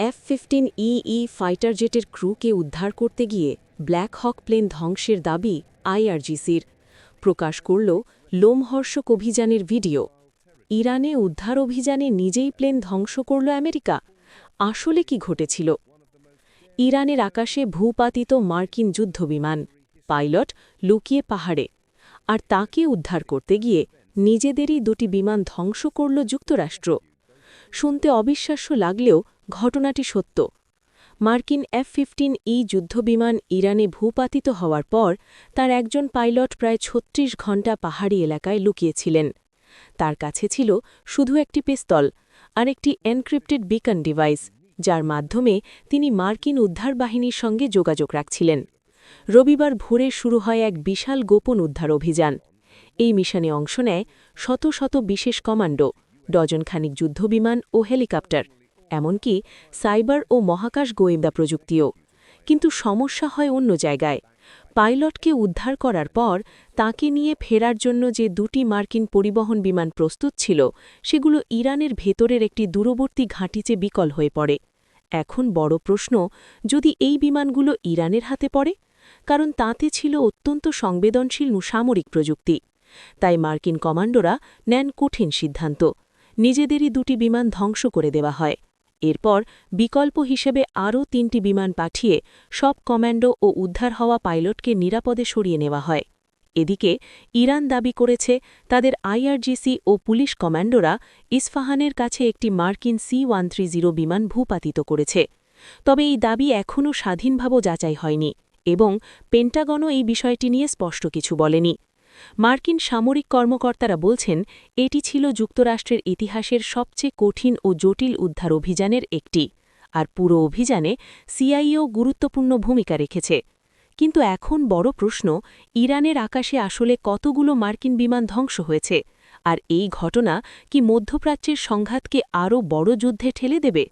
F-15EE fighter জেটের ক্রুকে উদ্ধার করতে গিয়ে ব্ল্যাক হক প্লেন ধ্বংসের দাবি আইআরজিসির। প্রকাশ করল লোমহর্ষক অভিযানের ভিডিও। ইরানে উদ্ধার অভিযানে নিজেই প্লেন ধ্বংস করল আমেরিকা। আসলে কি ঘটেছিল? ইরানের আকাশে ভূপাতিত মার্কিন যুদ্ধবিমান, পাইলট লুকিয়ে পাহাড়ে, আর তাকে উদ্ধার করতে গিয়ে নিজেদেরই দুটি বিমান ধ্বংস করল যুক্তরাষ্ট্র। শুনতে অবিশ্বাস্য লাগলেও ঘটনাটি সত্য। মার্কিন F-15E যুদ্ধবিমান ইরানে ভূপাতিত হওয়ার পর তার একজন পাইলট প্রায় ৩৬ ঘণ্টা পাহাড়ি এলাকায় লুকিয়েছিলেন। তার কাছে ছিল শুধু একটি পিস্তল আর একটি এনক্রিপ্টেড বিকন ডিভাইস, যার মাধ্যমে তিনি মার্কিন উদ্ধার বাহিনীর সঙ্গে যোগাযোগ রাখছিলেন। রবিবার ভোরে শুরু হয় এক বিশাল গোপন উদ্ধার অভিযান। এই মিশনে অংশ নেয় শত শত বিশেষ কমান্ডো, ডজনখানিক যুদ্ধবিমান ও হেলিকপ্টার, এমনকি সাইবার ও মহাকাশ গোয়েন্দা প্রযুক্তিও। কিন্তু সমস্যা হয় অন্য জায়গায়। পাইলটকে উদ্ধার করার পর তাকে নিয়ে ফেরার জন্য যে দুটি মার্কিন পরিবহন বিমান প্রস্তুত ছিল, সেগুলো ইরানের ভেতরের একটি দূরবর্তী ঘাঁটিতে বিকল হয়ে পড়ে। এখন বড় প্রশ্ন, যদি এই বিমানগুলো ইরানের হাতে পড়ে? কারণ তাতে ছিল অত্যন্ত সংবেদনশীল সামরিক প্রযুক্তি। তাই মার্কিন কমান্ডোরা নেন কঠিন সিদ্ধান্ত। নিজেদেরই দুটি বিমান ধ্বংস করে দেওয়া হয়। এরপর বিকল্প হিসেবে আরও ৩টি বিমান পাঠিয়ে সব কমান্ডো ও উদ্ধার হওয়া পাইলটকে নিরাপদে সরিয়ে নেওয়া হয়। এদিকে ইরান দাবি করেছে তাদের আইআরজিসি ও পুলিশ কমান্ডোরা ইস্পাহানের কাছে একটি মার্কিন C-130 বিমান ভূপাতিত করেছে। তবে এই দাবি এখনও স্বাধীনভাবে যাচাই হয়নি এবং পেন্টাগনও এই বিষয়টি নিয়ে স্পষ্ট কিছু বলেনি। মার্কিন সামরিক কর্মকর্তারা বলছেন, এটি ছিল যুক্তরাষ্ট্রের ইতিহাসের সবচেয়ে কঠিন ও জটিল উদ্ধার অভিযানের একটি, আর পুরো অভিযানে সিআইএও গুরুত্বপূর্ণ ভূমিকা রেখেছে। কিন্তু এখন বড় প্রশ্ন, ইরানের আকাশে আসলে কতগুলো মার্কিন বিমান ধ্বংস হয়েছে, আর এই ঘটনা কি মধ্যপ্রাচ্যের সংঘাতকে আরও বড় যুদ্ধে ঠেলে দেবে?